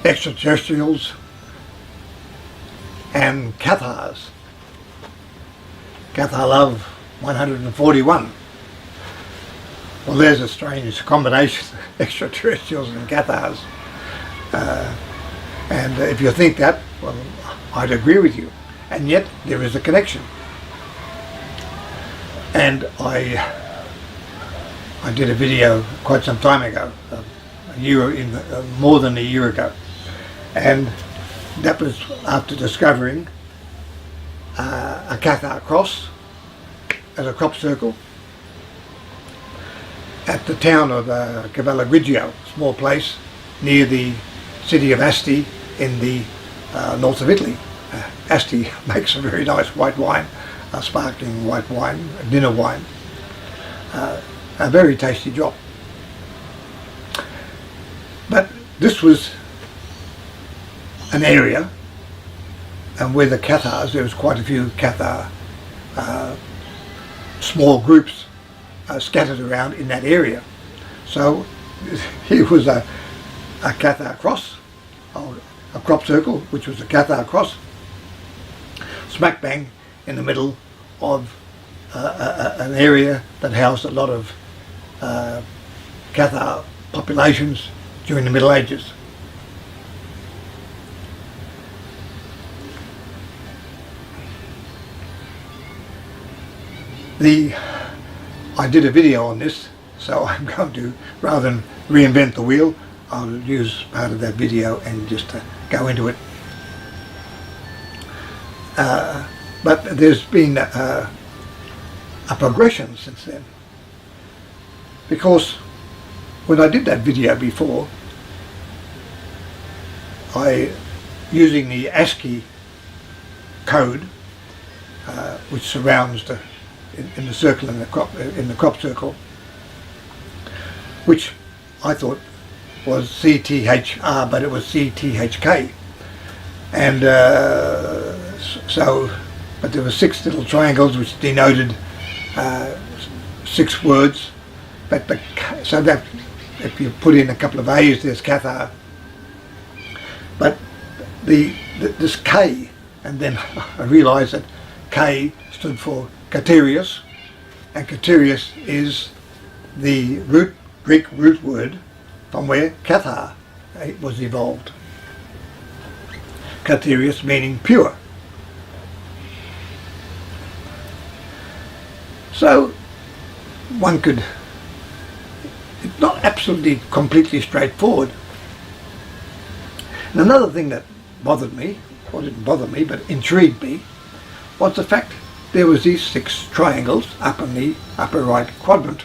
Extraterrestrials and Cathars. Cathar Love 141. Well, there's a strange combination, Extraterrestrials and Cathars. And if you think that, well, I'd agree with you. And yet there is a connection. And I did a video quite some time ago, more than a year ago, and that was after discovering a Cathar Cross as a crop circle at the town of Cavallo Grigio, small place near the city of Asti in the north of Italy. Asti makes a very nice white wine, a sparkling white wine, a dinner wine, a very tasty drop. But this was an area, and where the Cathars, there was quite a few Cathar small groups scattered around in that area. So here was a Cathar Cross, a crop circle, which was a Cathar Cross, smack bang in the middle of an area that housed a lot of Cathar populations during the Middle Ages. I did a video on this, so I'm going to, rather than reinvent the wheel, I'll use part of that video and just go into it. But there's been a progression since then, because when I did that video before, using the Asti code, which surrounds in the circle in the crop circle, which I thought was CTHR, but it was CTHK, and but there were 6 little triangles which denoted 6 words. But so that if you put in a couple of A's, there's Cathar. But this K, and then I realised that K stood for Catharius, and Catharius is the Greek root word from where Cathar was evolved. Catharius meaning pure. So one could, it's not absolutely completely straightforward. And another thing that bothered me, or didn't bother me, but intrigued me, was the fact there was these 6 triangles up in the upper right quadrant.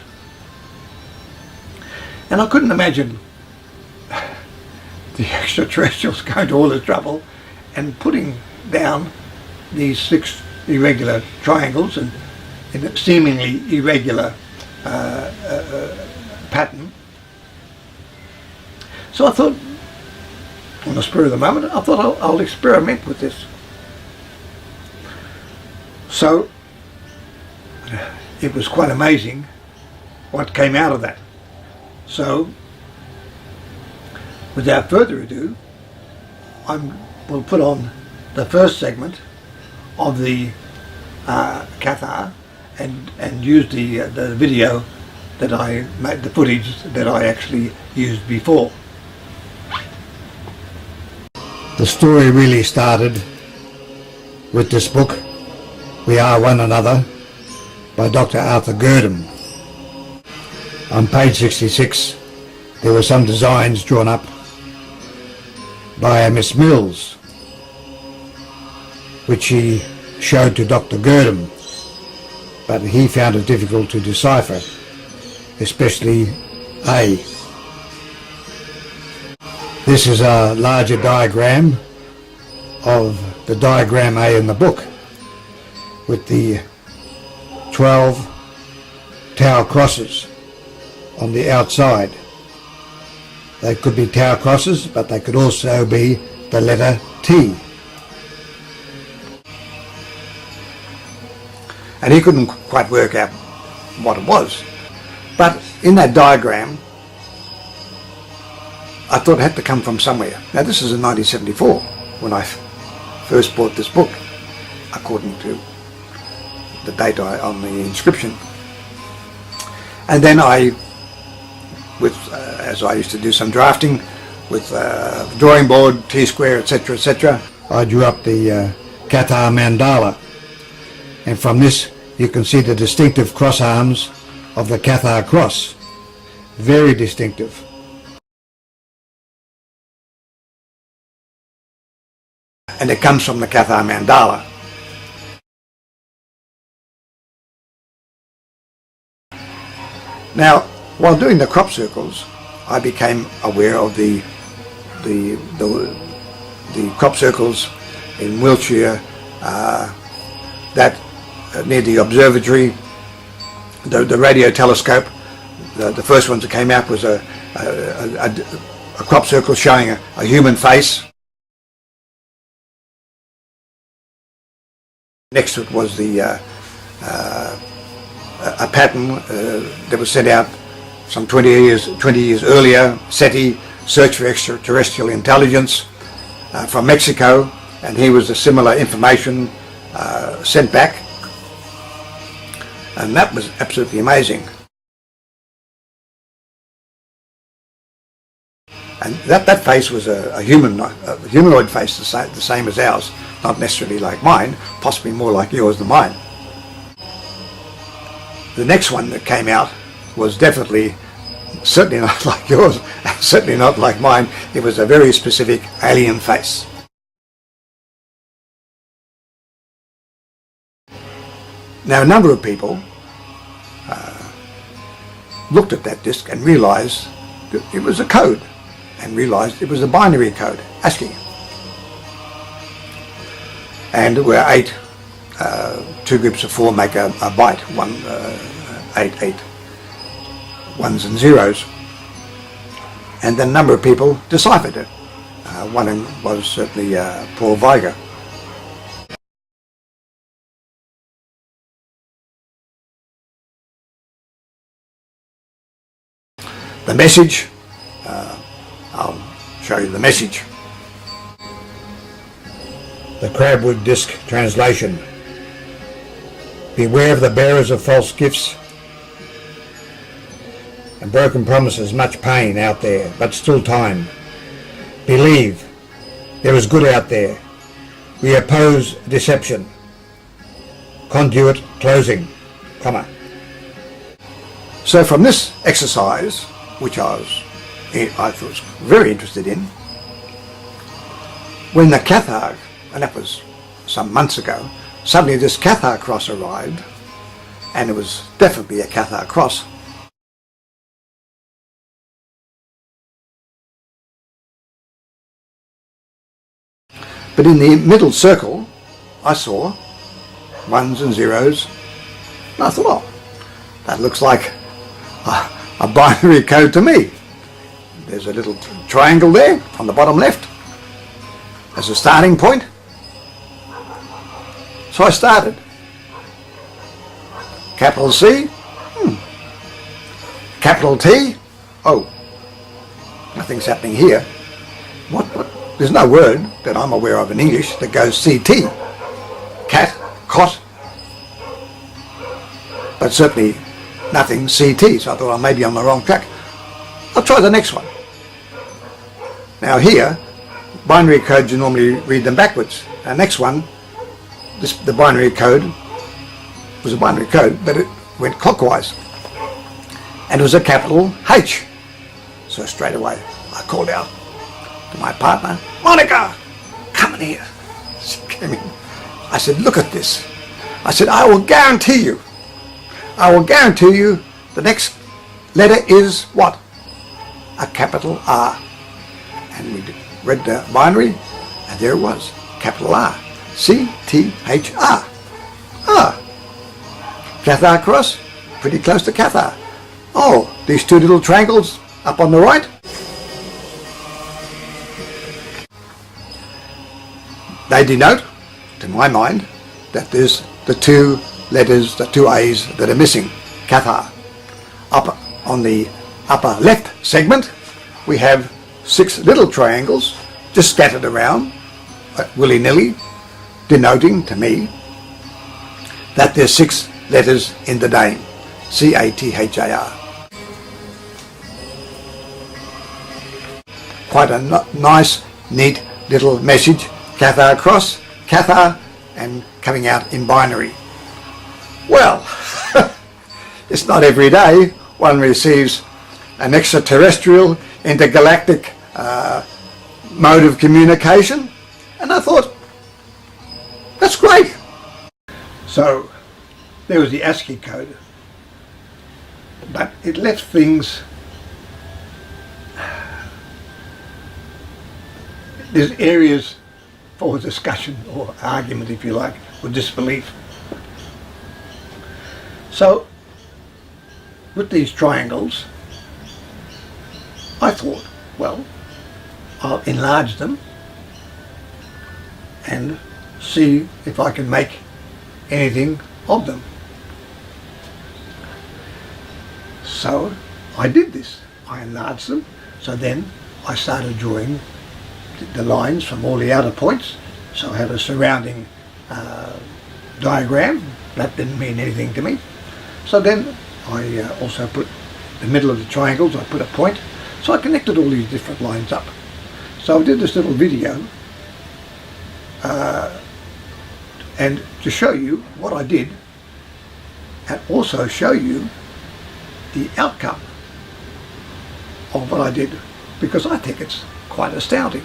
And I couldn't imagine the extraterrestrials going to all this trouble and putting down these 6 irregular triangles and in a seemingly irregular pattern. So I thought, on the spur of the moment, I thought I'll experiment with this. So it was quite amazing what came out of that. So without further ado, we'll put on the first segment of the Cathar and use the video that I made, the footage that I actually used before. The story really started with this book, We Are One Another, by Dr. Arthur Gurdon. On page 66 there were some designs drawn up by Miss Mills, which he showed to Dr. Gurdon, but he found it difficult to decipher, especially A. This is a larger diagram of the diagram A in the book, with the 12 tower crosses on the outside. They could be tower crosses, but they could also be the letter T. And he couldn't quite work out what it was. But in that diagram, I thought it had to come from somewhere. Now this is in 1974 when I first bought this book, according to the date on the inscription. And then I, as I used to do some drafting with drawing board, T-square, etc., etc., I drew up the Cathar mandala. And from this you can see the distinctive cross arms of the Cathar Cross. Very distinctive. And it comes from the Cathar mandala. Now, while doing the crop circles, I became aware of the crop circles in Wiltshire, that near the observatory, the radio telescope. The first ones that came out was a crop circle showing a human face. Next to it was a pattern that was sent out some 20 years earlier, SETI, Search for Extraterrestrial Intelligence, from Mexico, and here was a similar information sent back, and that was absolutely amazing. And that face was a humanoid face, the same as ours, not necessarily like mine, possibly more like yours than mine. The next one that came out was definitely, certainly not like yours, and certainly not like mine. It was a very specific alien face. Now a number of people looked at that disc and realized that it was a code, and realized it was a binary code, Asti. And where two groups of four make a byte, 8 ones and zeros. And then a number of people deciphered it. One of them was certainly Paul Weiger. The message, I'll show you the message. The Crabwood Disc translation. Beware of the bearers of false gifts and broken promises, much pain out there, but still time. Believe, there is good out there. We oppose deception. Conduit closing, comma. So from this exercise, which I was very interested in, when the Cathar, and that was some months ago, suddenly this Cathar Cross arrived, and it was definitely a Cathar Cross. But in the middle circle, I saw ones and zeros, and I thought, oh, that looks like a binary code to me. There's a little triangle there on the bottom left as a starting point. So I started. Capital C, capital T, oh, nothing's happening here. What? There's no word that I'm aware of in English that goes CT. Cat, cot, but certainly nothing CT, so I thought I may be on the wrong track. I'll try the next one. Now here, binary codes, you normally read them backwards. Our next one, the binary code was a binary code, but it went clockwise, and it was a capital H. So straight away I called out to my partner, Monica, come in here. She came in. I said, look at this. I said, I will guarantee you the next letter is what? A capital R. And we read the binary, and there it was, capital R. C-T-H-R. Cathar Cross, pretty close to Cathar. Oh, these two little triangles up on the right. They denote, to my mind, that there's the two letters, the two A's that are missing, Cathar. Up on the upper left segment, we have 6 little triangles just scattered around willy-nilly, denoting to me that there's 6 letters in the name, C-A-T-H-A-R. Quite a nice, neat little message. Cathar Cross, Cathar, and coming out in binary. Well, it's not every day one receives an extraterrestrial intergalactic mode of communication, and I thought, that's great. So there was the ASCII code, but it left things, there's areas for discussion or argument, if you like, or disbelief. So with these triangles, I thought, well, I'll enlarge them and see if I can make anything of them. So I did this. I enlarged them. So then I started drawing the lines from all the outer points. So I had a surrounding diagram. That didn't mean anything to me. So then I also put the middle of the triangles, I put a point. So I connected all these different lines up. So I did this little video and to show you what I did, and also show you the outcome of what I did, because I think it's quite astounding.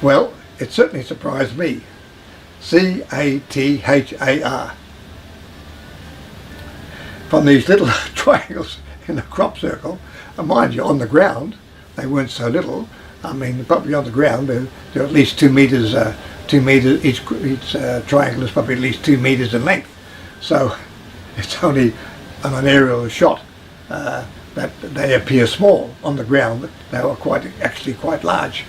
Well, it certainly surprised me. C-A-T-H-A-R. From these little triangles in a crop circle, and mind you, on the ground, they weren't so little. I mean, probably on the ground, they're at least 2 meters, 2 meters, each triangle is probably at least 2 meters in length. So it's only on an aerial shot that they appear small. On the ground, they were actually quite large.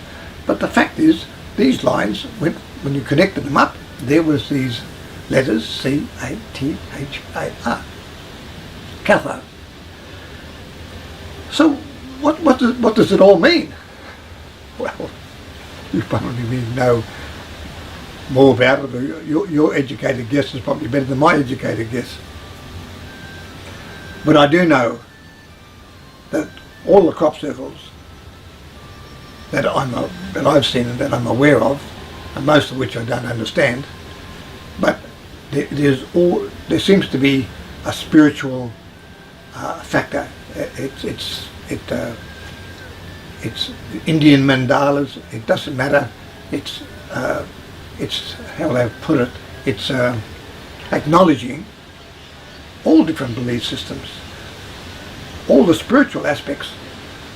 But the fact is, these lines, when you connected them up, there was these letters, C-A-T-H-A-R, Cathar. So what does it all mean? Well, you probably know more about it, or your educated guess is probably better than my educated guess. But I do know that all the crop circles that I've seen and that I'm aware of, and most of which I don't understand, but there seems to be a spiritual factor. It's Indian mandalas. It doesn't matter. It's how they put it. It's acknowledging all different belief systems. all the spiritual aspects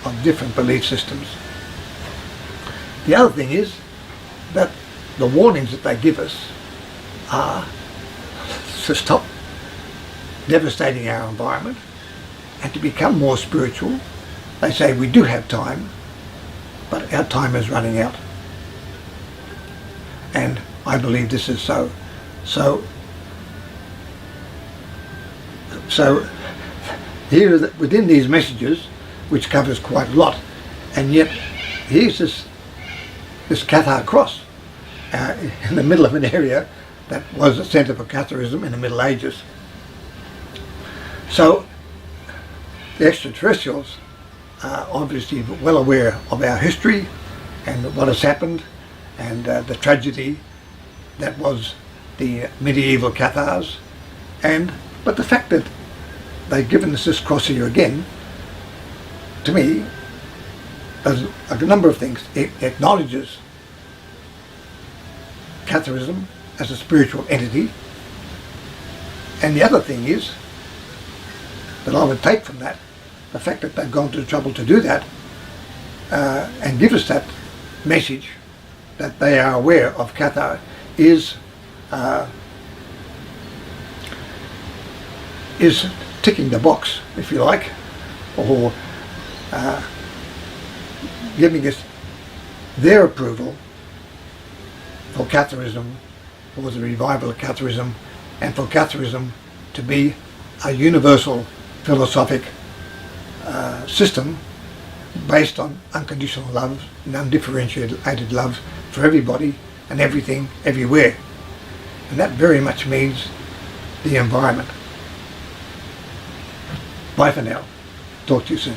of different belief systems. The other thing is that the warnings that they give us are to stop devastating our environment and to become more spiritual. They say we do have time, but our time is running out. And I believe this is so. So here within these messages, which covers quite a lot, and yet here's this Cathar Cross in the middle of an area that was a centre for Catharism in the Middle Ages. So the extraterrestrials are obviously well aware of our history and what has happened, and the tragedy that was the medieval Cathars, but the fact that they've given us this cross here again, to me, does a number of things. It acknowledges Catharism as a spiritual entity, and the other thing is that I would take from that the fact that they've gone to the trouble to do that and give us that message that they are aware of Cathar is ticking the box, if you like, or giving us their approval for Catharism, for the revival of Catharism, and for Catharism to be a universal philosophic system based on unconditional love and undifferentiated love for everybody and everything, everywhere. And that very much means the environment. Bye for now. Talk to you soon.